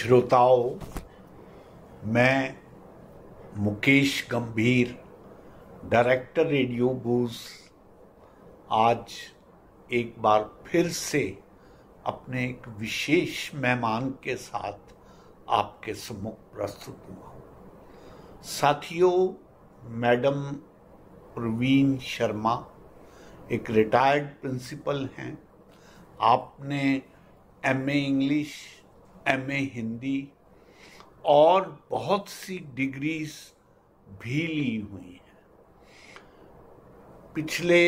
श्रोताओं, मैं मुकेश गंभीर, डायरेक्टर रेडियो बूज, आज एक बार फिर से अपने एक विशेष मेहमान के साथ आपके सम्मुख प्रस्तुत हुआ। साथियों, मैडम प्रवीण शर्मा एक रिटायर्ड प्रिंसिपल हैं। आपने एमए इंग्लिश, एमए हिंदी और बहुत सी डिग्रीज भी ली हुई हैं। पिछले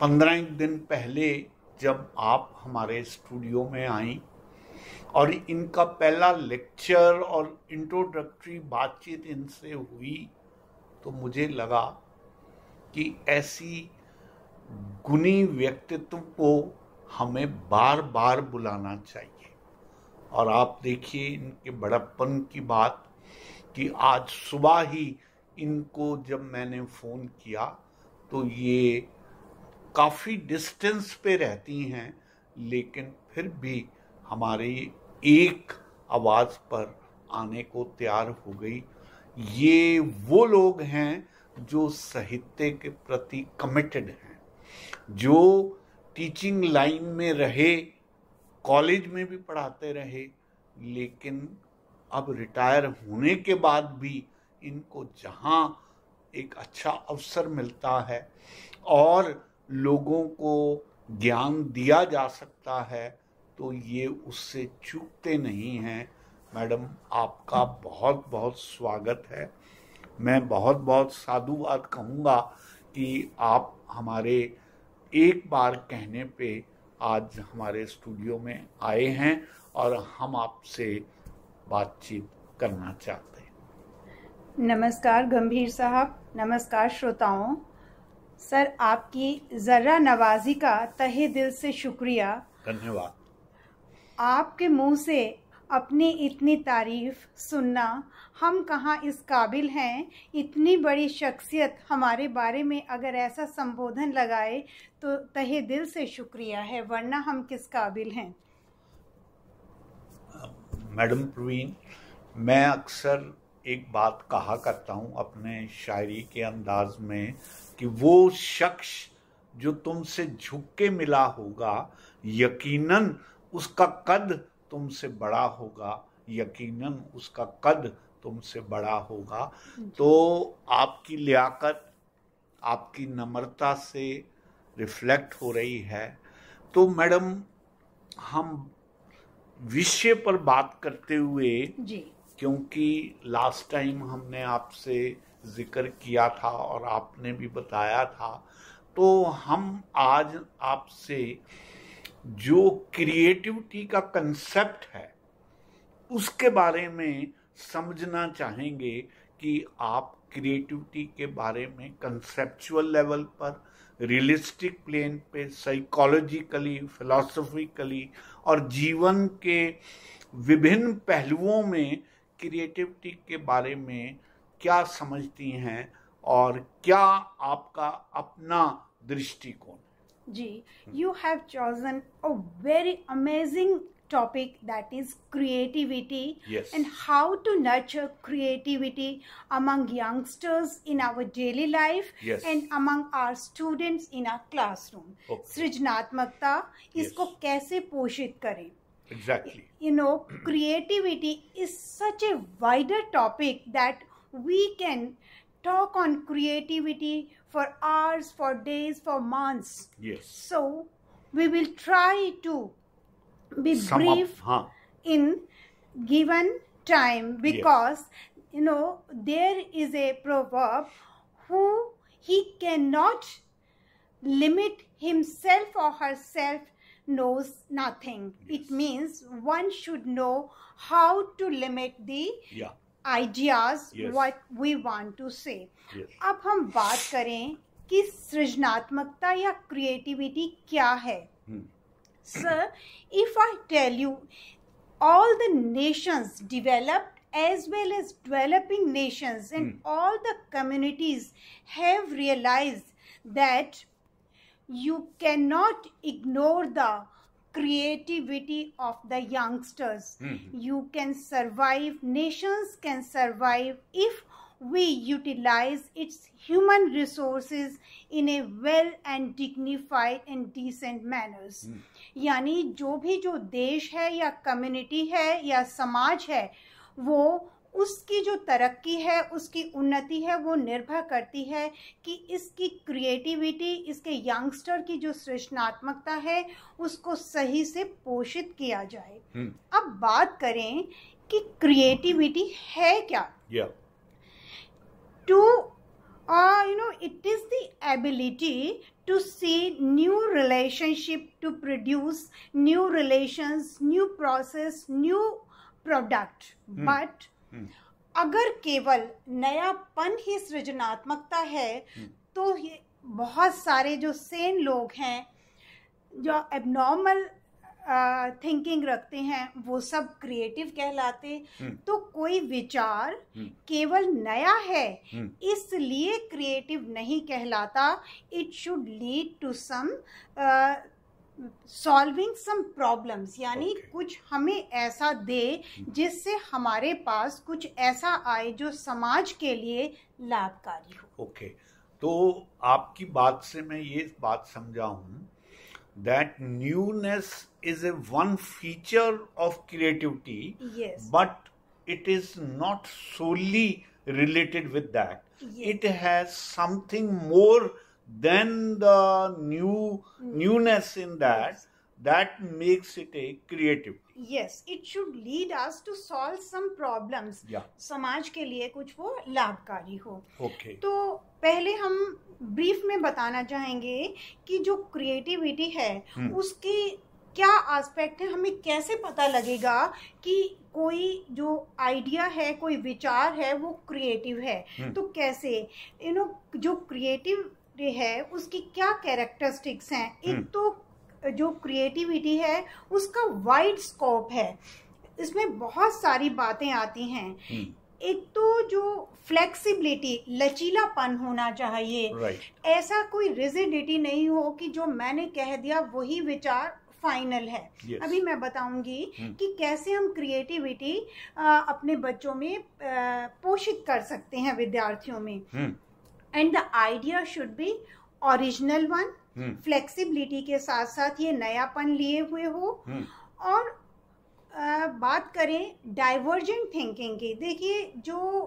15 दिन पहले जब आप हमारे स्टूडियो में आई और इनका पहला लेक्चर और इंट्रोडक्टरी बातचीत इनसे हुई तो मुझे लगा कि ऐसी गुणी व्यक्तित्व को हमें बार बार बुलाना चाहिए। और आप देखिए इनके बड़प्पन की बात कि आज सुबह ही इनको जब मैंने फ़ोन किया तो ये काफ़ी डिस्टेंस पे रहती हैं, लेकिन फिर भी हमारी एक आवाज़ पर आने को तैयार हो गई। ये वो लोग हैं जो साहित्य के प्रति कमिटेड हैं, जो टीचिंग लाइन में रहे, कॉलेज में भी पढ़ाते रहे, लेकिन अब रिटायर होने के बाद भी इनको जहाँ एक अच्छा अवसर मिलता है और लोगों को ज्ञान दिया जा सकता है तो ये उससे चूकते नहीं हैं। मैडम, आपका बहुत बहुत स्वागत है। मैं बहुत बहुत साधुवाद कहूँगा कि आप हमारे एक बार कहने पे आज हमारे स्टूडियो में आए हैं और हम आपसे बातचीत करना चाहते हैं। नमस्कार गंभीर साहब, नमस्कार श्रोताओं। सर, आपकी ज़र्रा नवाजी का तहे दिल से शुक्रिया। धन्यवाद। आपके मुंह से अपनी इतनी तारीफ सुनना, हम कहाँ इस काबिल हैं। इतनी बड़ी शख्सियत हमारे बारे में अगर ऐसा संबोधन लगाए तो तहे दिल से शुक्रिया है, वरना हम किस काबिल हैं। मैडम प्रवीण, मैं अक्सर एक बात कहा करता हूँ अपने शायरी के अंदाज में कि वो शख्स जो तुमसे झुक के मिला होगा, यकीनन उसका कद तुमसे बड़ा होगा, यकीनन उसका कद तुमसे बड़ा होगा। तो आपकी लियाकत, आपकी नम्रता से रिफ्लेक्ट हो रही है। तो मैडम, हम विषय पर बात करते हुए जी, क्योंकि लास्ट टाइम हमने आपसे जिक्र किया था और आपने भी बताया था, तो हम आज आपसे जो क्रिएटिविटी का कंसेप्ट है उसके बारे में समझना चाहेंगे कि आप क्रिएटिविटी के बारे में कंसेप्चुअल लेवल पर, रियलिस्टिक प्लेन पे, साइकोलॉजिकली, फिलॉसफिकली और जीवन के विभिन्न पहलुओं में क्रिएटिविटी के बारे में क्या समझती हैं और क्या आपका अपना दृष्टिकोण? जी, you have chosen a very amazing topic, that is creativity. Yes. And how to nurture creativity among youngsters in our daily life. Yes. And among our students in our classroom. Okay. सृजनात्मकता, इसको Yes. कैसे पोषित करें? Exactly. You know, creativity is such a wider topic that we can talk on creativity for hours, for days, for months. Yes. So we will try to be Sum brief up, in given time, because you know there is a proverb, who he cannot limit himself or herself knows nothing. Yes. It means one should know how to limit the Yeah. ideas, Yes. what we want to say. Yes. अब हम बात करें कि सृजनात्मकता या creativity क्या है। Sir, if I tell you, all the nations, developed as well as developing nations, and all the communities have realized that you cannot ignore the creativity of the youngsters. You can survive, nations can survive if we utilize its human resources in a well and dignified and decent manners. यानी जो देश है या community है या समाज है, वो उसकी जो तरक्की है, उसकी उन्नति है, वो निर्भर करती है कि इसकी क्रिएटिविटी, इसके यंगस्टर की जो सृजनात्मकता है, उसको सही से पोषित किया जाए। अब बात करें कि क्रिएटिविटी है क्या? It is the ability to see new relationship, to produce new relations, new process, new product. But अगर केवल नयापन ही सृजनात्मकता है, तो ये बहुत सारे जो सेन लोग हैं, जो एबनॉर्मल थिंकिंग रखते हैं, वो सब क्रिएटिव कहलाते। तो कोई विचार केवल नया है इसलिए क्रिएटिव नहीं कहलाता। It should lead to some solving some problems, यानी कुछ हमें ऐसा दे जिससे हमारे पास कुछ ऐसा आए जो समाज के लिए लाभकारी हो। तो आपकी बात से मैं ये बात समझा हूँ that newness is a one feature of creativity, but it is not solely related with that. It has something more than the newness in that makes it a creativity. Yes, it should lead us to solve some problems. समाज के लिए कुछ वो लाभकारी हो। तो पहले हम ब्रीफ में बताना चाहेंगे कि जो क्रिएटिविटी है उसकी क्या एस्पेक्ट है, हमें कैसे पता लगेगा कि कोई जो आइडिया है, कोई विचार है, वो क्रिएटिव है। तो कैसे जो क्रिएटिव है उसकी क्या कैरेक्टरिस्टिक्स हैं? एक तो जो क्रिएटिविटी है उसका वाइड स्कोप है, इसमें बहुत सारी बातें आती हैं। एक तो जो फ्लेक्सिबिलिटी, लचीलापन होना चाहिए। ऐसा कोई रिजिडिटी नहीं हो कि जो मैंने कह दिया वही विचार फाइनल है। अभी मैं बताऊंगी कि कैसे हम क्रिएटिविटी अपने बच्चों में पोषित कर सकते हैं, विद्यार्थियों में। And the idea should be original one, flexibility के साथ साथ ये नयापन लिए हुए हो। और बात करें डाइवर्जेंट थिंकिंग की, देखिए जो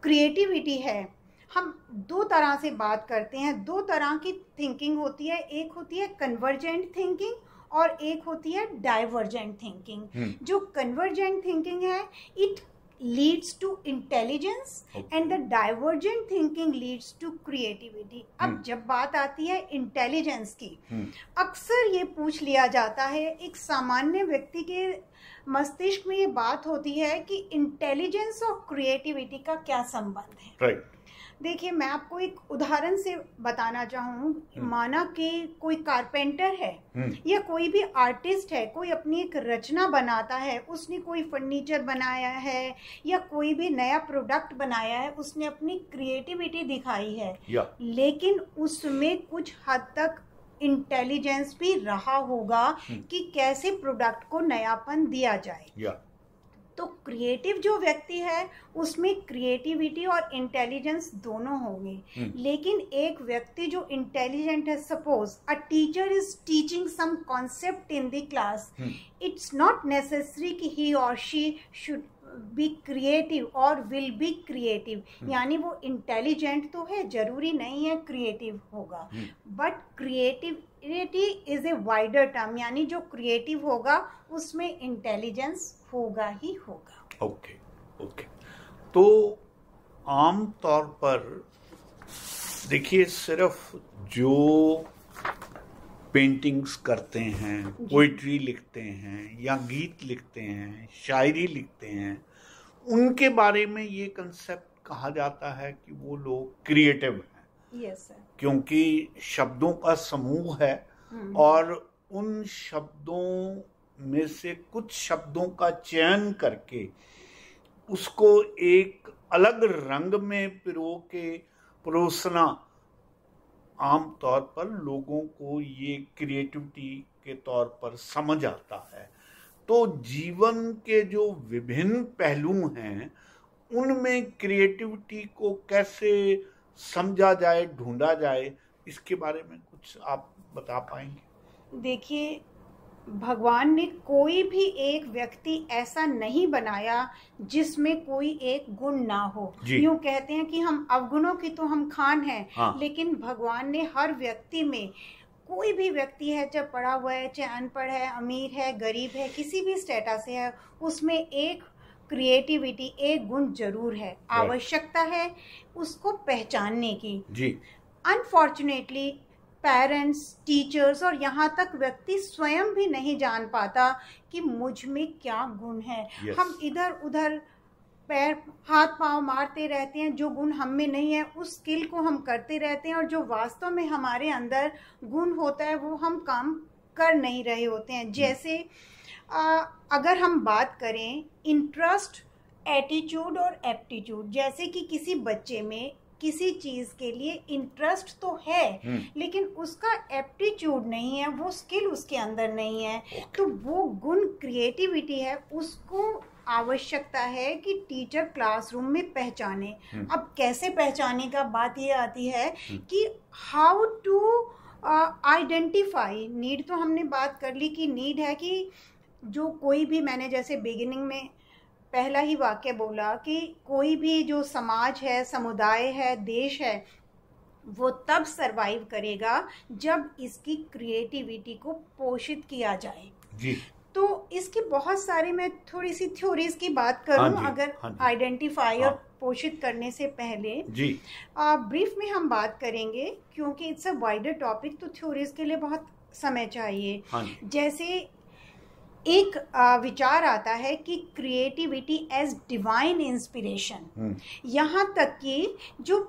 क्रिएटिविटी है, हम दो तरह से बात करते हैं। दो तरह की थिंकिंग होती है, एक होती है कन्वर्जेंट थिंकिंग और एक होती है डाइवर्जेंट थिंकिंग। जो कन्वर्जेंट थिंकिंग है, it leads to intelligence and the divergent thinking leads to creativity. अब जब बात आती है इंटेलिजेंस की, अक्सर ये पूछ लिया जाता है, एक सामान्य व्यक्ति के मस्तिष्क में ये बात होती है कि इंटेलिजेंस और क्रिएटिविटी का क्या संबंध है। देखिए, मैं आपको एक उदाहरण से बताना चाहूँ। माना कि कोई कारपेंटर है या कोई भी आर्टिस्ट है, कोई अपनी एक रचना बनाता है, उसने कोई फर्नीचर बनाया है या कोई भी नया प्रोडक्ट बनाया है, उसने अपनी क्रिएटिविटी दिखाई है, लेकिन उसमें कुछ हद तक इंटेलिजेंस भी रहा होगा कि कैसे प्रोडक्ट को नयापन दिया जाए। तो क्रिएटिव जो व्यक्ति है उसमें क्रिएटिविटी और इंटेलिजेंस दोनों होंगे। लेकिन एक व्यक्ति जो इंटेलिजेंट है, suppose a teacher is teaching some concept in the class, it's not necessary कि ही और शी शुड बी क्रिएटिव और विल बी क्रिएटिव। यानी वो इंटेलिजेंट तो है, जरूरी नहीं है क्रिएटिव होगा। But creativity is a wider term, यानी जो क्रिएटिव होगा उसमें इंटेलिजेंस होगा ही होगा। ओके। तो आम तौर पर देखिए, सिर्फ जो पेंटिंग्स करते हैं, पोइट्री लिखते हैं या गीत लिखते हैं, शायरी लिखते हैं, उनके बारे में ये कंसेप्ट कहा जाता है कि वो लोग क्रिएटिव हैं। Yes sir. क्योंकि शब्दों का समूह है और उन शब्दों में से कुछ शब्दों का चयन करके उसको एक अलग रंग में परोसना आम तौर पर लोगों को ये क्रिएटिविटी के तौर पर समझ आता है। तो जीवन के जो विभिन्न पहलू हैं उनमें क्रिएटिविटी को कैसे समझा जाए, ढूंढा जाए, इसके बारे में कुछ आप बता पाएंगे? देखिए, भगवान ने कोई भी एक व्यक्ति ऐसा नहीं बनाया जिसमें कोई एक गुण ना हो। यूं कहते हैं कि हम अवगुणों की तो हम खान हैं, हाँ। लेकिन भगवान ने हर व्यक्ति में, कोई भी व्यक्ति है, चाहे पढ़ा हुआ है, चाहे अनपढ़ है, अमीर है, गरीब है, किसी भी स्टेटस से है, उसमें एक क्रिएटिविटी, एक गुण जरूर है। आवश्यकता है उसको पहचानने की। जी। अनफॉर्चुनेटली पेरेंट्स, टीचर्स और यहाँ तक व्यक्ति स्वयं भी नहीं जान पाता कि मुझ में क्या गुण है। हम इधर उधर पैर हाथ पांव मारते रहते हैं, जो गुण हम में नहीं है उस स्किल को हम करते रहते हैं, और जो वास्तव में हमारे अंदर गुण होता है वो हम काम कर नहीं रहे होते हैं। जैसे अगर हम बात करें इंटरेस्ट, एटीट्यूड और एप्टीट्यूड, जैसे कि किसी बच्चे में किसी चीज के लिए इंटरेस्ट तो है लेकिन उसका एप्टीट्यूड नहीं है, वो स्किल उसके अंदर नहीं है, तो वो गुण क्रिएटिविटी है, उसको आवश्यकता है कि टीचर क्लासरूम में पहचाने। अब कैसे पहचाने का बात ये आती है कि हाउ टू आइडेंटिफाई नीड। तो हमने बात कर ली कि नीड है कि जो कोई भी, मैंने जैसे बिगिनिंग में पहला ही वाक्य बोला कि कोई भी जो समाज है, समुदाय है, देश है, वो तब सरवाइव करेगा जब इसकी क्रिएटिविटी को पोषित किया जाए। जी। तो इसकी बहुत सारी, मैं थोड़ी सी थ्योरीज की बात करूं, अगर आइडेंटिफाई और पोषित करने से पहले जी ब्रीफ में हम बात करेंगे, क्योंकि इट्स अ वाइडर टॉपिक, तो थ्योरीज के लिए बहुत समय चाहिए। जैसे एक विचार आता है कि क्रिएटिविटी एज डिवाइन इंस्पिरेशन, यहाँ तक कि जो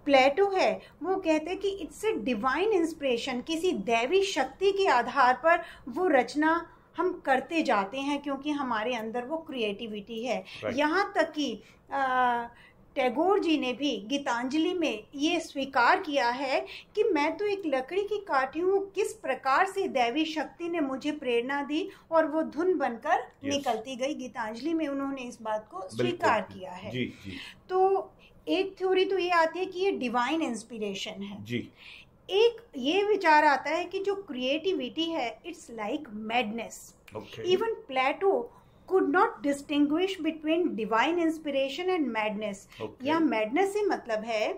प्लेटो है वो कहते हैं कि इट्स ए डिवाइन इंस्पिरेशन, किसी दैवी शक्ति के आधार पर वो रचना हम करते जाते हैं क्योंकि हमारे अंदर वो क्रिएटिविटी है। यहाँ तक कि टैगोर जी ने भी गीतांजलि में ये स्वीकार किया है कि मैं तो एक लकड़ी की काठी हूँ, किस प्रकार से दैवी शक्ति ने मुझे प्रेरणा दी और वो धुन बनकर निकलती गई। गीतांजलि में उन्होंने इस बात को स्वीकार किया है। जी, जी। तो एक थ्योरी तो ये आती है कि ये डिवाइन इंस्पिरेशन है। जी। एक ये विचार आता है कि जो क्रिएटिविटी है it's like madness. Even Plato could not distinguish between divine inspiration and madness। या मैडनेस से मतलब है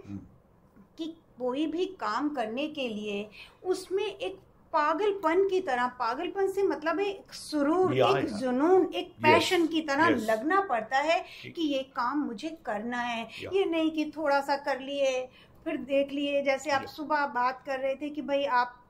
कि कोई भी काम करने के लिए उसमें एक पागलपन की तरह, पागलपन से मतलब है एक सुरूर, एक जुनून, एक पैशन की तरह लगना पड़ता है कि ये काम मुझे करना है। ये नहीं कि थोड़ा सा कर लिए फिर देख लिए। जैसे आप सुबह बात कर रहे थे कि भाई आप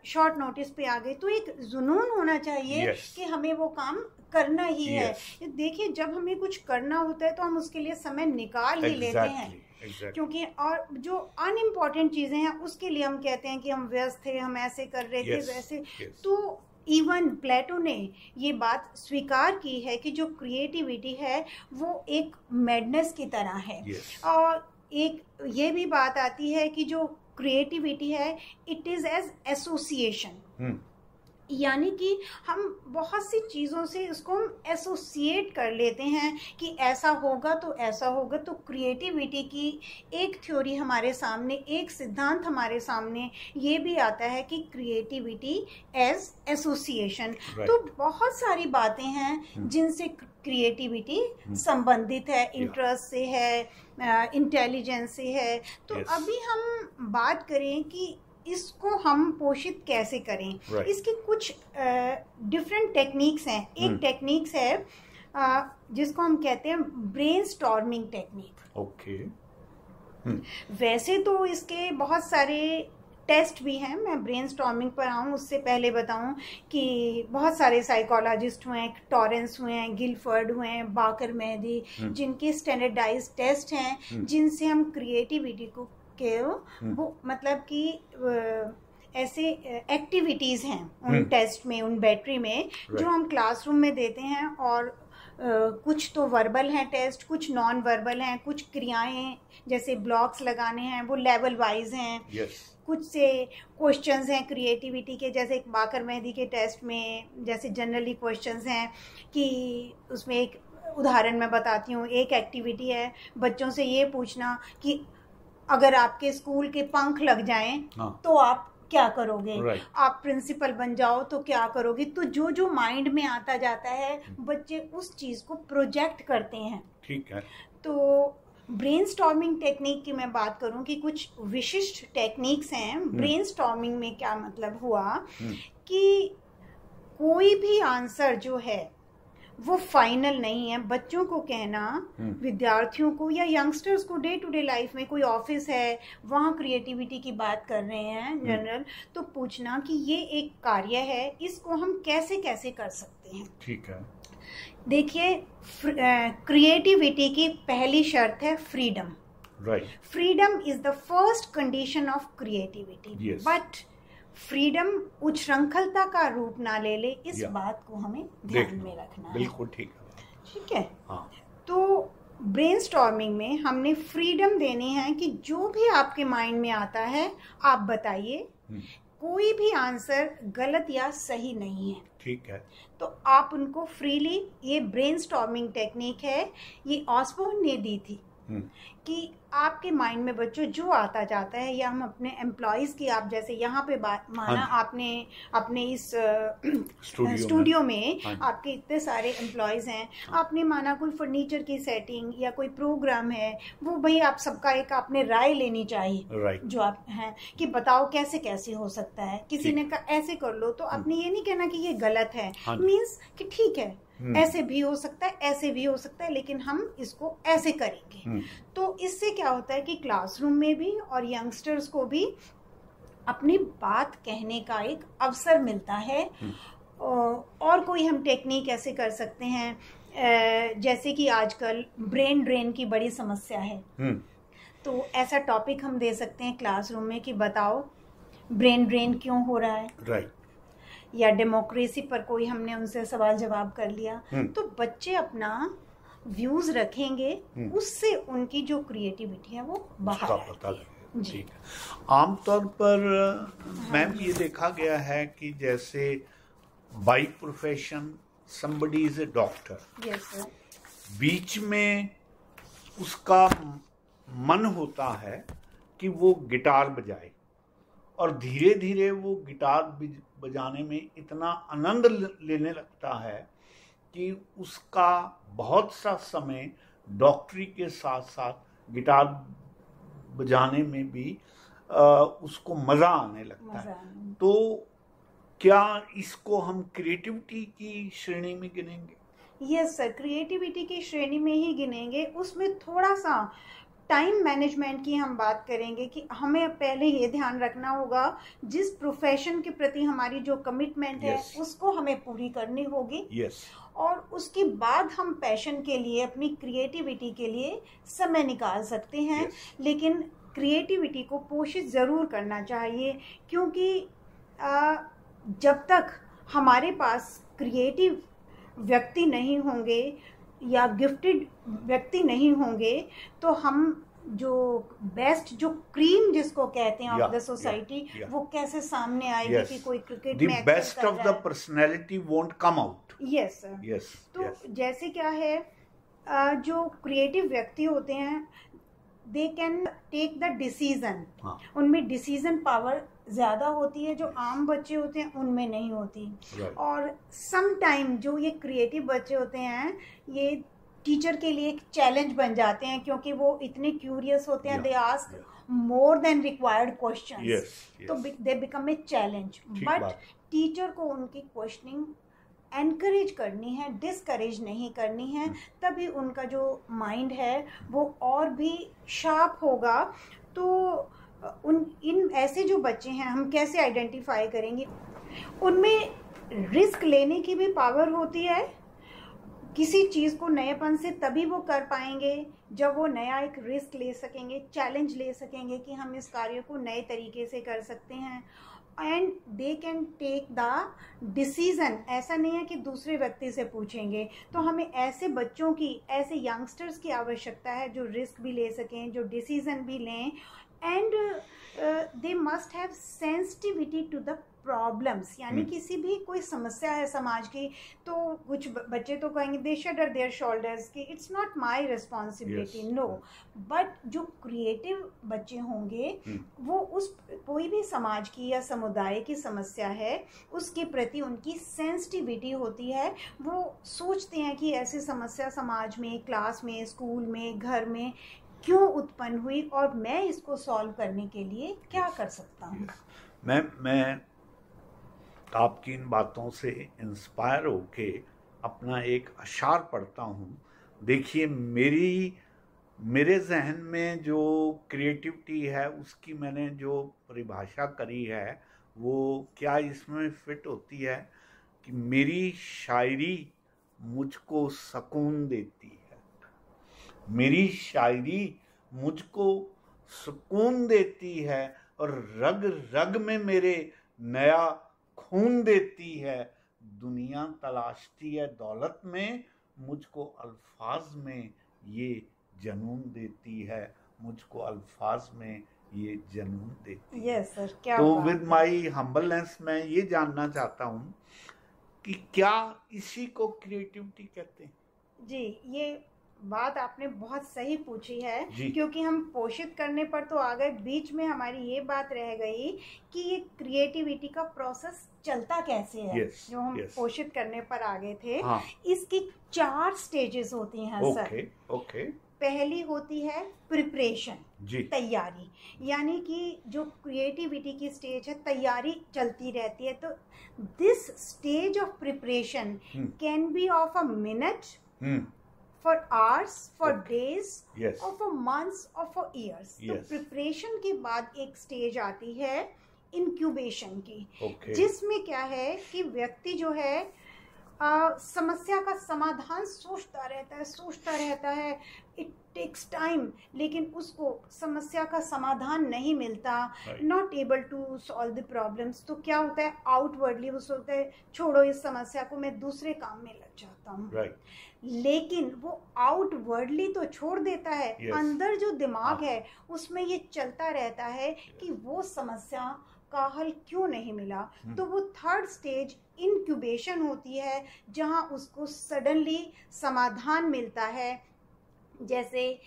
शॉर्ट नोटिस पे आ गए, तो एक जुनून होना चाहिए कि हमें वो काम करना ही है। देखिए, जब हमें कुछ करना होता है तो हम उसके लिए समय निकाल ही लेते हैं। क्योंकि और जो अनइम्पोर्टेंट चीजें हैं उसके लिए हम कहते हैं कि हम व्यस्त थे, हम ऐसे कर रहे थे, वैसे। तो इवन प्लेटो ने ये बात स्वीकार की है कि जो क्रिएटिविटी है वो एक मैडनेस की तरह है। और एक ये भी बात आती है कि जो क्रिएटिविटी है इट इज एज एसोसिएशन, यानी कि हम बहुत सी चीज़ों से इसको हम एसोसिएट कर लेते हैं कि ऐसा होगा तो ऐसा होगा। तो क्रिएटिविटी की एक थ्योरी हमारे सामने, एक सिद्धांत हमारे सामने ये भी आता है कि क्रिएटिविटी एज एसोसिएशन। तो बहुत सारी बातें हैं जिनसे क्रिएटिविटी संबंधित है, इंटरेस्ट से है, इंटेलिजेंस से है। तो अभी हम बात करें कि इसको हम पोषित कैसे करें। इसकी कुछ डिफरेंट टेक्निक्स हैं। एक टेक्निक्स है जिसको हम कहते हैं ब्रेनस्टॉर्मिंग टेक्निक। ओके। वैसे तो इसके बहुत सारे टेस्ट भी हैं। मैं ब्रेनस्टॉर्मिंग पर आऊँ उससे पहले बताऊं कि बहुत सारे साइकोलॉजिस्ट हुए हैं, टॉरेंस हुए हैं, गिलफर्ड हुए हैं, बाकर मेहदी, जिनके स्टैंडर्डाइज टेस्ट हैं जिनसे हम क्रिएटिविटी को वो मतलब कि ऐसे एक्टिविटीज हैं उन टेस्ट में, उन बैटरी में, जो हम क्लासरूम में देते हैं और कुछ तो वर्बल हैं टेस्ट, कुछ नॉन वर्बल हैं, कुछ क्रियाएं जैसे ब्लॉक्स लगाने हैं वो लेवल वाइज हैं। yes. कुछ से क्वेश्चंस हैं क्रिएटिविटी के, जैसे एक बाकर मेहंदी के टेस्ट में जैसे जनरली क्वेश्चंस हैं कि उसमें एक उदाहरण मैं बताती हूँ। एक एक्टिविटी है बच्चों से ये पूछना कि अगर आपके स्कूल के पंख लग जाएं तो आप क्या करोगे, आप प्रिंसिपल बन जाओ तो क्या करोगे। तो जो जो माइंड में आता जाता है बच्चे उस चीज को प्रोजेक्ट करते हैं। ठीक है। तो ब्रेनस्टॉर्मिंग टेक्निक की मैं बात करूं कि कुछ विशिष्ट टेक्निक्स हैं। ब्रेनस्टॉर्मिंग में क्या मतलब हुआ कि कोई भी आंसर जो है वो फाइनल नहीं है। बच्चों को कहना, विद्यार्थियों को या यंगस्टर्स को डे टू डे लाइफ में कोई ऑफिस है वहाँ क्रिएटिविटी की बात कर रहे हैं जनरल, तो पूछना कि ये एक कार्य है, इसको हम कैसे कैसे कर सकते हैं। ठीक है। देखिए, क्रिएटिविटी की पहली शर्त है freedom. Right. Freedom is the first condition of creativity. But freedom उच्छृंखलता का रूप ना ले ले, इस बात को हमें ध्यान में रखना है। बिल्कुल ठीक है। ठीक है। हाँ। तो ब्रेनस्टॉर्मिंग में हमने फ्रीडम देनी है कि जो भी आपके माइंड में आता है आप बताइए, कोई भी आंसर गलत या सही नहीं है। ठीक है। तो आप उनको फ्रीली, ये ब्रेनस्टॉर्मिंग टेक्निक है, ये ऑसबोर्न ने दी थी कि आपके माइंड में बच्चों जो आता जाता है, या हम अपने एम्प्लॉयज की, आप जैसे यहाँ पे बात माना आपने अपने इस स्टूडियो में आपके इतने सारे एम्प्लॉयज हैं, आपने माना कोई फर्नीचर की सेटिंग या कोई प्रोग्राम है, वो भाई आप सबका एक आपने राय लेनी चाहिए जो आप हैं कि बताओ कैसे कैसे हो सकता है। किसी ने कहा ऐसे कर लो, तो आपने ये नहीं कहना कि ये गलत है, मीन्स कि ठीक है ऐसे भी हो सकता है, ऐसे भी हो सकता है, लेकिन हम इसको ऐसे करेंगे। तो इससे क्या होता है कि क्लासरूम में भी और यंगस्टर्स को भी अपनी बात कहने का एक अवसर मिलता है। और कोई हम टेक्निक ऐसे कर सकते हैं, जैसे कि आजकल ब्रेन ड्रेन की बड़ी समस्या है, तो ऐसा टॉपिक हम दे सकते हैं क्लासरूम में कि बताओ ब्रेन ड्रेन क्यों हो रहा है। राइट। या डेमोक्रेसी पर कोई हमने उनसे सवाल जवाब कर लिया, तो बच्चे अपना व्यूज रखेंगे, उससे उनकी जो क्रिएटिविटी है वो बाहर आएगी। जी। आमतौर पर मैम ये देखा गया है कि जैसे by profession somebody is a doctor, yes sir, बीच में उसका मन होता है कि वो गिटार बजाए, और धीरे धीरे वो गिटार बजाने में इतना आनंद लेने लगता है कि उसका बहुत सा समय डॉक्टरी के साथ साथ गिटार बजाने में भी उसको मज़ा आने लगता है। तो क्या इसको हम क्रिएटिविटी की श्रेणी में गिनेंगे? यस सर, क्रिएटिविटी की श्रेणी में ही गिनेंगे। उसमें थोड़ा सा टाइम मैनेजमेंट की हम बात करेंगे कि हमें पहले ये ध्यान रखना होगा जिस प्रोफेशन के प्रति हमारी जो कमिटमेंट है उसको हमें पूरी करनी होगी। और उसके बाद हम पैशन के लिए, अपनी क्रिएटिविटी के लिए समय निकाल सकते हैं। लेकिन क्रिएटिविटी को पोषित ज़रूर करना चाहिए, क्योंकि जब तक हमारे पास क्रिएटिव व्यक्ति नहीं होंगे या गिफ्टेड व्यक्ति नहीं होंगे, तो हम जो बेस्ट, जो क्रीम जिसको कहते हैं ऑफ द सोसाइटी, वो कैसे सामने आएगी कि कोई क्रिकेट में the best of the personality won't come out. Yes sir. तो जैसे क्या है, जो क्रिएटिव व्यक्ति होते हैं they can take the decision, उनमें डिसीजन पावर ज्यादा होती है, जो आम बच्चे होते हैं उनमें नहीं होती। और सम टाइम जो ये क्रिएटिव बच्चे होते हैं ये टीचर के लिए एक चैलेंज बन जाते हैं, क्योंकि वो इतने क्यूरियस होते हैं, they ask more than required questions, तो they become a challenge. But teacher को उनकी क्वेश्चनिंग एनकरेज करनी है, डिस्करेज नहीं करनी है, तभी उनका जो माइंड है वो और भी शार्प होगा। तो इन ऐसे जो बच्चे हैं हम कैसे आइडेंटिफाई करेंगे? उनमें रिस्क लेने की भी पावर होती है। किसी चीज़ को नएपन से तभी वो कर पाएंगे जब वो नया एक रिस्क ले सकेंगे, चैलेंज ले सकेंगे कि हम इस कार्य को नए तरीके से कर सकते हैं। And they can take the decision. ऐसा नहीं है कि दूसरे व्यक्ति से पूछेंगे। तो हमें ऐसे बच्चों की, ऐसे यंगस्टर्स की आवश्यकता है जो रिस्क भी ले सकें, जो डिसीजन भी लें, and they must have sensitivity to the problems. यानी किसी भी कोई समस्या है समाज की, तो कुछ बच्चे तो कहेंगे दे शडर देयर शोल्डर्स कि it's not my responsibility, no. But जो क्रिएटिव बच्चे होंगे वो उस कोई भी समाज की या समुदाय की समस्या है उसके प्रति उनकी सेंसिटिविटी होती है। वो सोचते हैं कि ऐसी समस्या समाज में, क्लास में, स्कूल में, घर में क्यों उत्पन्न हुई और मैं इसको सॉल्व करने के लिए क्या कर सकता हूँ। मैं आपकी इन बातों से इंस्पायर होके अपना एक अशार पढ़ता हूँ। देखिए, मेरे जहन में जो क्रिएटिविटी है उसकी मैंने जो परिभाषा करी है वो क्या इसमें फिट होती है कि मेरी शायरी मुझको सुकून देती है। मेरी शायरी मुझको सुकून देती है और रग रग में मेरे नया खून देती है। दुनिया तलाशती है दौलत में, मुझको अल्फाज में ये जनून देती है। मुझको अल्फाज में ये जनून देती है। यस सर, क्या तो विद माई हम्बलनेस मैं ये जानना चाहता हूँ कि क्या इसी को क्रिएटिविटी कहते हैं? जी, ये बात आपने बहुत सही पूछी है, जी। क्योंकि हम पोषित करने पर तो आ गए, बीच में हमारी ये बात रह गई कि ये क्रिएटिविटी का प्रोसेस चलता कैसे है। जो हम पोषित करने पर आ गए थे। हाँ। इसकी 4 स्टेजेस होती हैं सर। ओके। पहली होती है प्रिपरेशन, तैयारी। यानी कि जो क्रिएटिविटी की स्टेज है, तैयारी चलती रहती है। तो this stage of preparation can be of a minute, for hours, for days, or for months, or for years. तो प्रिपरेशन के बाद एक स्टेज आती है इंक्यूबेशन की, जिसमें क्या है कि व्यक्ति जो है समस्या का समाधान सोचता रहता है। इट टेक्स टाइम, लेकिन उसको समस्या का समाधान नहीं मिलता, not able to solve the problems. तो क्या होता है, आउटवर्डली वो सोचता है छोड़ो इस समस्या को, मैं दूसरे काम में लग जाता हूँ। लेकिन वो आउटवर्डली तो छोड़ देता है, अंदर जो दिमाग है उसमें ये चलता रहता है कि वो समस्या का हल क्यों नहीं मिला। तो वो 3rd स्टेज इंक्यूबेशन होती है, जहां उसको सडनली समाधान मिलता है। जैसे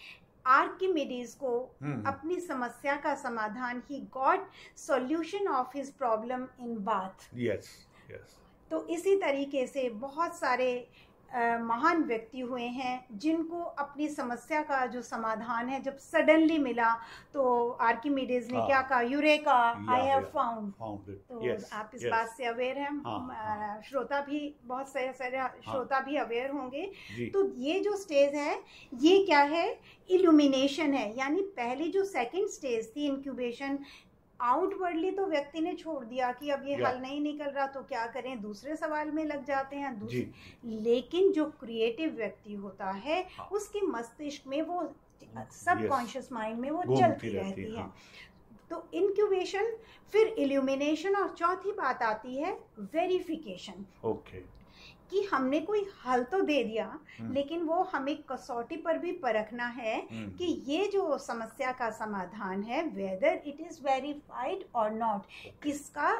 आर्किमिडीज को अपनी समस्या का समाधान, he got solution of his problem in bath. तो इसी तरीके से बहुत सारे महान व्यक्ति हुए हैं जिनको अपनी समस्या का जो समाधान है जब सडनली मिला, तो आर्किमिडीज ने क्या कहा, यूरेका, आई हैव फाउंड। तो आप इस बात से अवेयर हैं, श्रोता भी, बहुत सारे श्रोता भी अवेयर होंगे। तो ये जो स्टेज है ये क्या है, इल्यूमिनेशन है। यानी पहली जो 2nd स्टेज थी इंक्यूबेशन, आउटवर्डली तो व्यक्ति ने छोड़ दिया कि अब ये हल नहीं निकल रहा तो क्या करें, दूसरे सवाल में लग जाते हैं लेकिन जो क्रिएटिव व्यक्ति होता है उसके मस्तिष्क में, वो सबकॉन्शियस माइंड में वो चलती रहती है। तो इंक्यूबेशन, फिर इल्यूमिनेशन, और चौथी बात आती है वेरिफिकेशन। कि हमने कोई हल तो दे दिया, लेकिन वो हमें कसौटी पर भी परखना है कि ये जो समस्या का समाधान है, वेदर इट इज वेरीफाइड और नॉट, इसका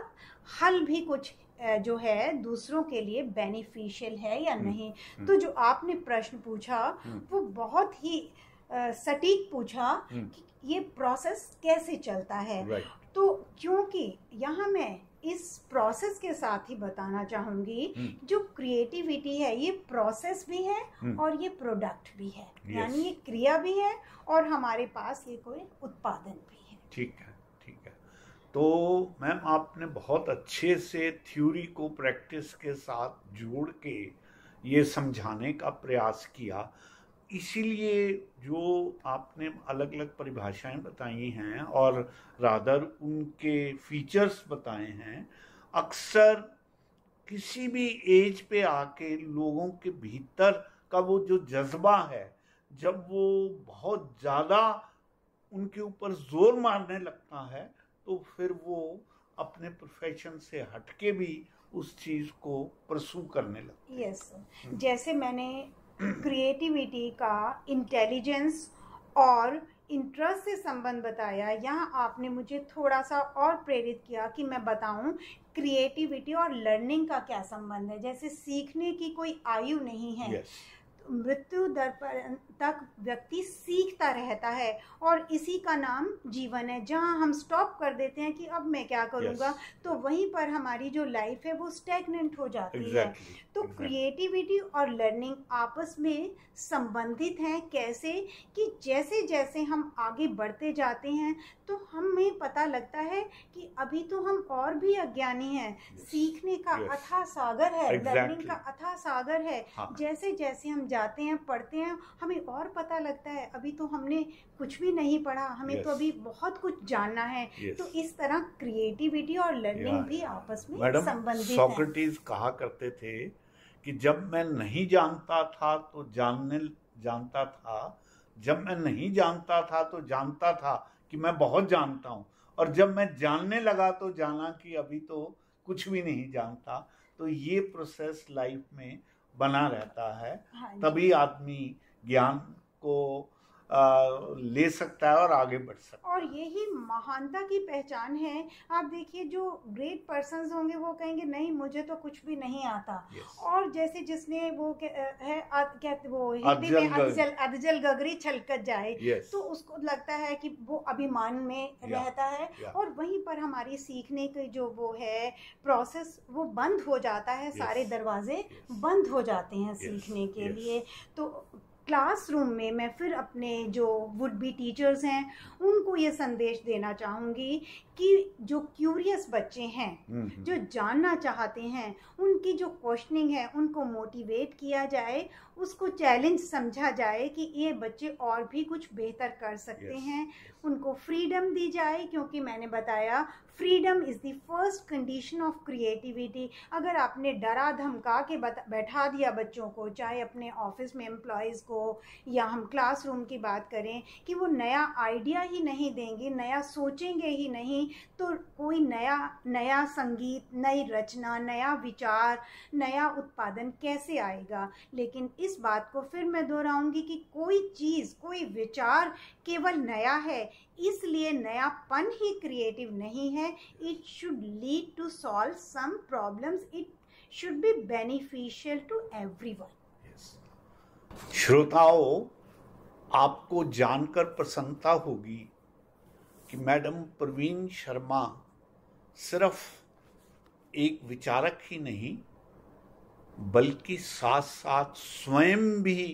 हल भी कुछ जो है दूसरों के लिए बेनिफिशियल है या नहीं। तो जो आपने प्रश्न पूछा वो बहुत ही सटीक पूछा कि ये प्रोसेस कैसे चलता है। तो क्योंकि यहाँ मैं इस प्रोसेस के साथ ही बताना चाहूंगी, जो क्रिएटिविटी है ये प्रोसेस भी है और ये प्रोडक्ट भी है। यानी ये क्रिया भी है और हमारे पास ये कोई उत्पादन भी है। ठीक है। तो मैम, आपने बहुत अच्छे से थ्योरी को प्रैक्टिस के साथ जोड़ के ये समझाने का प्रयास किया। इसीलिए जो आपने अलग अलग परिभाषाएं बताई हैं और रादर उनके फीचर्स बताए हैं, अक्सर किसी भी एज पे आके लोगों के भीतर का वो जो जज्बा है, जब वो बहुत ज़्यादा उनके ऊपर जोर मारने लगता है, तो फिर वो अपने प्रोफेशन से हटके भी उस चीज को परसू करने लगते। यस, जैसे मैंने क्रिएटिविटी का इंटेलिजेंस और इंटरेस्ट से संबंध बताया, यहाँ आपने मुझे थोड़ा सा और प्रेरित किया कि मैं बताऊं क्रिएटिविटी और लर्निंग का क्या संबंध है। जैसे सीखने की कोई आयु नहीं है। yes. मृत्यु दर पर तक व्यक्ति सीखता रहता है और इसी का नाम जीवन है। जहां हम स्टॉप कर देते हैं कि अब मैं क्या करूंगा, तो वहीं पर हमारी जो लाइफ है वो स्टैग्नेंट हो जाती है। तो क्रिएटिविटी और लर्निंग आपस में संबंधित हैं। कैसे कि जैसे जैसे हम आगे बढ़ते जाते हैं तो हमें पता लगता है कि अभी तो हम और भी अज्ञानी हैं। सीखने का अथाह सागर है, लर्निंग का अथाह सागर है। जैसे जैसे हम जाते हैं, पढ़ते हैं, हमें और पता लगता है अभी तो हमने कुछ भी नहीं पढ़ा, हमें तो अभी बहुत कुछ जानना है। तो इस तरह क्रिएटिविटी और लर्निंग भी आपस में संबंधित है। सोक्रेटिस कहा करते थे कि जब मैं नहीं जानता था तो जानता था, जब मैं नहीं जानता था तो जानता था कि मैं बहुत जानता हूँ, और जब मैं जानने लगा तो जाना कि अभी तो कुछ भी नहीं जानता। तो ये प्रोसेस लाइफ में बना रहता है। तभी आदमी ज्ञान को ले सकता है और आगे बढ़ सकता है। और यही महानता की पहचान है। आप देखिए, जो ग्रेट पर्सन्स होंगे वो कहेंगे नहीं मुझे तो कुछ भी नहीं आता। और जैसे जिसने वो है कहते वो हिंदी में अधजल गगरी छलकत जाए, तो उसको लगता है कि वो अभिमान में रहता है। और वहीं पर हमारी सीखने की जो वो है प्रोसेस वो बंद हो जाता है। सारे दरवाजे बंद हो जाते हैं सीखने के लिए। तो क्लासरूम में मैं फिर अपने जो वुड बी टीचर्स हैं उनको ये संदेश देना चाहूँगी कि जो क्यूरियस बच्चे हैं, जो जानना चाहते हैं, उनकी जो क्वेश्चनिंग है उनको मोटिवेट किया जाए, उसको चैलेंज समझा जाए कि ये बच्चे और भी कुछ बेहतर कर सकते हैं। उनको फ्रीडम दी जाए, क्योंकि मैंने बताया freedom is the first condition of creativity. अगर आपने डरा धमका के बैठा दिया बच्चों को, चाहे अपने ऑफिस में एम्प्लॉयज़ को या हम क्लासरूम की बात करें, कि वो नया आइडिया ही नहीं देंगे, नया सोचेंगे ही नहीं, तो कोई नया संगीत, नई रचना, नया विचार, नया उत्पादन कैसे आएगा। लेकिन इस बात को फिर मैं दोहराऊंगी कि कोई चीज़, कोई विचार केवल नया है इसलिए नयापन ही क्रिएटिव नहीं है। It should lead to solve some problems, it should be beneficial to everyone. श्रोताओं, आपको जानकर प्रसन्नता होगी कि मैडम प्रवीण शर्मा सिर्फ एक विचारक ही नहीं बल्कि साथ साथ स्वयं भी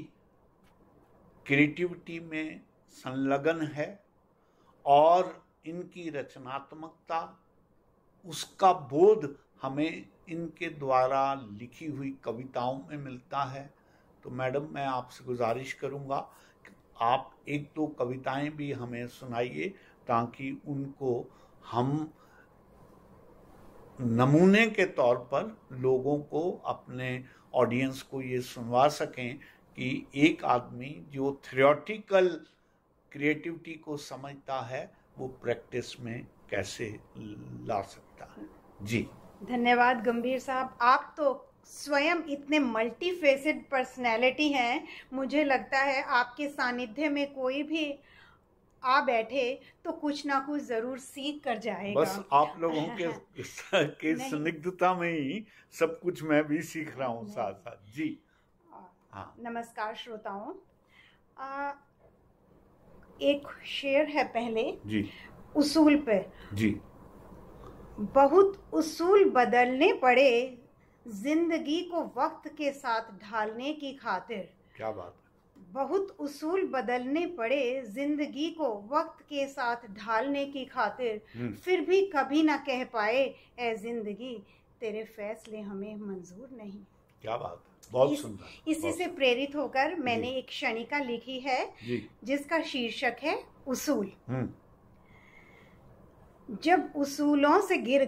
क्रिएटिविटी में संलग्न है, और इनकी रचनात्मकता, उसका बोध हमें इनके द्वारा लिखी हुई कविताओं में मिलता है। तो मैडम, मैं आपसे गुजारिश करूंगा कि आप एक दो कविताएं भी हमें सुनाइए ताकि उनको हम नमूने के तौर पर लोगों को, अपने ऑडियंस को ये सुनवा सकें कि एक आदमी जो थ्योरेटिकल क्रिएटिविटी को समझता है वो प्रैक्टिस में कैसे ला सकता है। जी धन्यवाद गंभीर साहब, आप तो स्वयं इतने मल्टीफेसेड पर्सनैलिटी हैं। मुझे लगता है आपके सानिध्य में कोई भी आ बैठे तो कुछ ना कुछ जरूर सीख कर जाएगा। बस आप लोगों के संदिग्धता में ही सब कुछ मैं भी सीख रहा हूँ साथ साथ। जी हाँ। नमस्कार श्रोताओं, एक शेर है पहले जी, उसूल पे। जी, बहुत उसूल बदलने पड़े जिंदगी को वक्त के साथ ढालने की खातिर। क्या बात है। बहुत उसूल बदलने पड़े जिंदगी को वक्त के साथ ढालने की खातिर, फिर भी कभी ना कह पाए ऐ जिंदगी तेरे फैसले हमें मंजूर नहीं। क्या बात है, बहुत सुंदर। इसी से प्रेरित होकर मैंने एक क्षणिका लिखी है जिसका शीर्षक है उसूल। जब उसूलों से गिर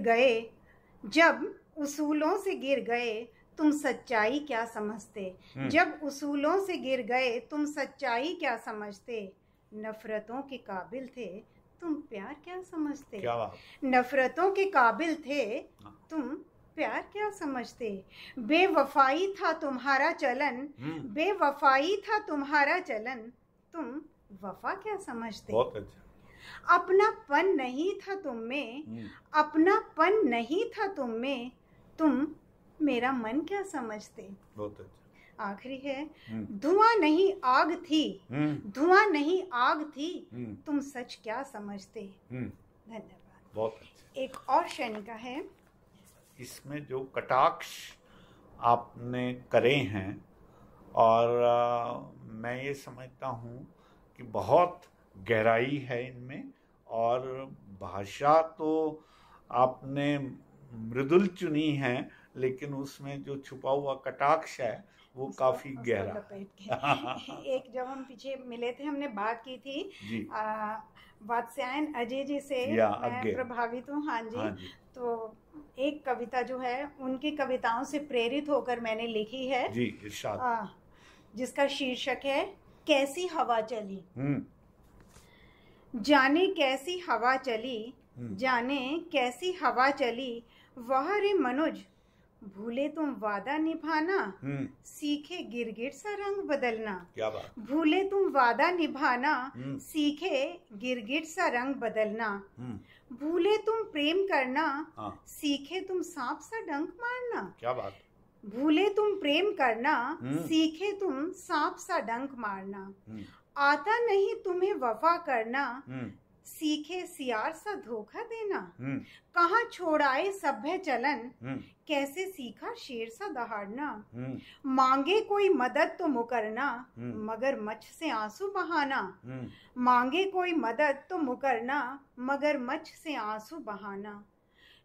गए तुम सच्चाई क्या समझते। जब उसूलों से गिर गए तुम सच्चाई क्या समझते। नफरतों के काबिल थे तुम प्यार क्या समझते? क्या बात। नफरतों के काबिल थे, तुम प्यार क्या समझते? बेवफाई था तुम्हारा चलन, बेवफाई था तुम्हारा चलन, तुम वफा क्या समझते? बहुत अच्छा। अपनापन नहीं था तुम में, अपनापन नहीं था तुम में, तुम मेरा मन क्या समझते? बहुत अच्छा। आखिरी है, धुआं नहीं आग थी, धुआं नहीं आग थी, तुम सच क्या समझते? धन्यवाद। बहुत अच्छा। एक और शैनिका है। इसमें जो कटाक्ष आपने करे हैं और मैं ये समझता हूँ कि बहुत गहराई है इनमें, और भाषा तो आपने मृदुल चुनी है, लेकिन उसमें जो छुपा हुआ कटाक्ष है वो काफी गहरा। एक जब हम पीछे मिले थे, हमने बात की थी वात्स्यायन अजय जी से, मैं प्रभावित हूँ। हाँ जी। तो एक कविता जो है उनकी कविताओं से प्रेरित होकर मैंने लिखी है जी, इरशाद। जिसका शीर्षक है कैसी हवा चली। जाने कैसी हवा चली, जाने कैसी हवा चली, वह रे मनुज भूले तुम वादा निभाना, सीखे गिरगिट सा रंग बदलना। क्या बात। भूले तुम वादा निभाना, सीखे गिरगिट सा रंग बदलना। भूले तुम प्रेम करना, सीखे तुम सांप सा डंक मारना। क्या बात। भूले तुम प्रेम करना, सीखे तुम सांप सा डंक मारना। आता नहीं तुम्हें वफा करना, सीखे सियार सा धोखा देना। कहाँ छोड़ाए सभ्य चलन, कैसे सीखा शेर सा दहाड़ना। मांगे कोई मदद तो मुकरना, मगर मच्छ से आंसू बहाना। मांगे कोई मदद तो मुकरना, मगर मच्छ से आंसू बहाना।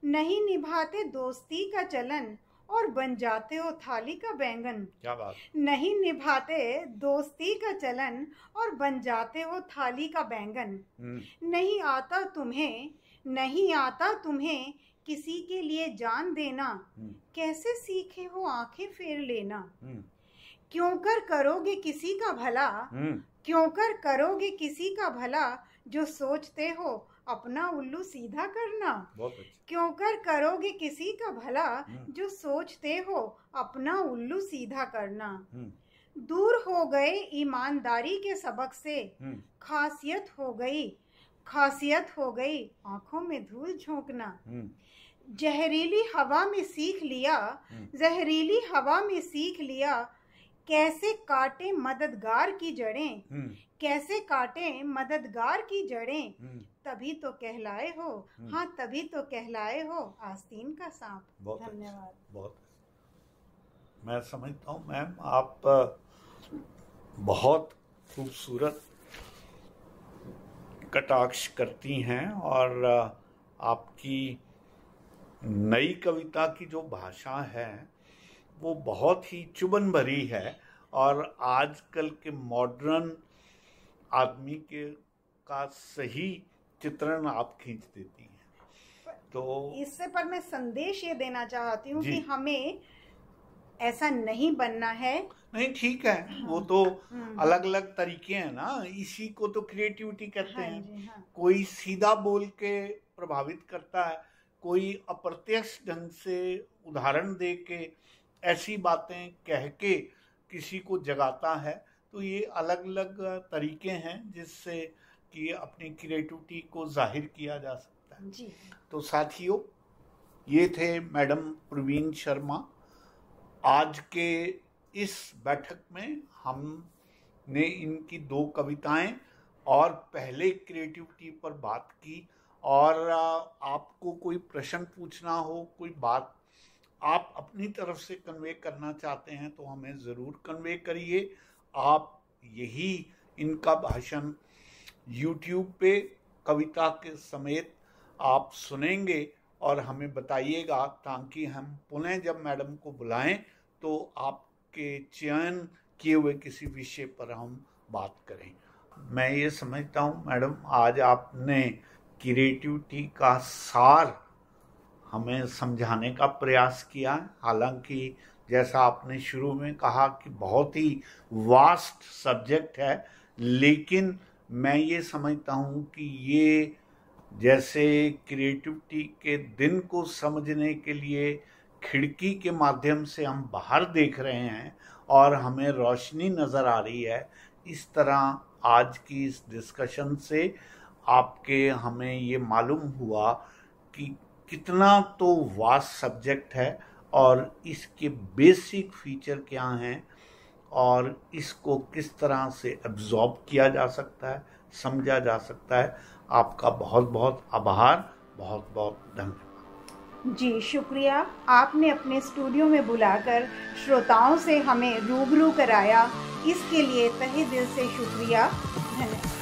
नहीं निभाते दोस्ती का चलन, और बन जाते हो थाली का बैंगन। क्या बात। नहीं निभाते दोस्ती का चलन, और बन जाते हो थाली का बैंगन। नहीं आता तुम्हें, नहीं आता तुम्हें किसी के लिए जान देना, कैसे सीखे हो आंखें फेर लेना। क्यों कर करोगे किसी का भला, क्यों कर करोगे किसी का भला, जो सोचते हो अपना उल्लू सीधा करना। क्यों कर करोगे किसी का भला, जो सोचते हो अपना उल्लू सीधा करना। दूर हो गए ईमानदारी के सबक से, खासियत हो गई, खासियत हो गई आंखों में धूल झोंकना। जहरीली हवा में सीख लिया, जहरीली हवा में सीख लिया, कैसे काटे मददगार की जड़ें, कैसे काटे मददगार की जड़ें। तभी तो कहलाए हो, हाँ तभी तो कहलाए हो आस्तीन का सांप। धन्यवाद। बहुत मैं समझता हूँ मैम, आप बहुत खूबसूरत कटाक्ष करती हैं, और आपकी नई कविता की जो भाषा है वो बहुत ही चुभन भरी है, और आजकल के मॉडर्न आदमी का सही चित्रण आप खींच देती हैं। तो इससे पर मैं संदेश ये देना चाहती हूँ कि हमें ऐसा नहीं बनना है। नहीं, ठीक है। वो तो अलग अलग तरीके हैं ना, इसी को तो क्रिएटिविटी कहते हैं। कोई सीधा बोल के प्रभावित करता है, कोई अप्रत्यक्ष ढंग से उदाहरण दे के ऐसी बातें कह के किसी को जगाता है। तो ये अलग अलग तरीके हैं जिससे कि अपनी क्रिएटिविटी को जाहिर किया जा सकता है जी। तो साथियों, ये थे मैडम प्रवीण शर्मा। आज के इस बैठक में हमने इनकी 2 कविताएं और पहले क्रिएटिविटी पर बात की, और आपको कोई प्रश्न पूछना हो, कोई बात आप अपनी तरफ से कन्वे करना चाहते हैं तो हमें ज़रूर कन्वे करिए। आप यही इनका भाषण YouTube पे कविता के समेत आप सुनेंगे और हमें बताइएगा, ताकि हम पुनः जब मैडम को बुलाएं तो आपके चयन किए हुए किसी विषय पर हम बात करें। मैं ये समझता हूँ मैडम, आज आपने क्रिएटिविटी का सार हमें समझाने का प्रयास किया। हालांकि जैसा आपने शुरू में कहा कि बहुत ही वास्ट सब्जेक्ट है, लेकिन मैं ये समझता हूँ कि ये जैसे क्रिएटिविटी के दिन को समझने के लिए खिड़की के माध्यम से हम बाहर देख रहे हैं और हमें रोशनी नज़र आ रही है, इस तरह आज की इस डिस्कशन से आपके हमें ये मालूम हुआ कि कितना तो वास्ट सब्जेक्ट है और इसके बेसिक फीचर क्या हैं और इसको किस तरह से एब्जॉर्ब किया जा सकता है, समझा जा सकता है। आपका बहुत बहुत आभार, बहुत बहुत धन्यवाद। जी शुक्रिया, आपने अपने स्टूडियो में बुलाकर श्रोताओं से हमें रूबरू कराया, इसके लिए तहे दिल से शुक्रिया। धन्यवाद।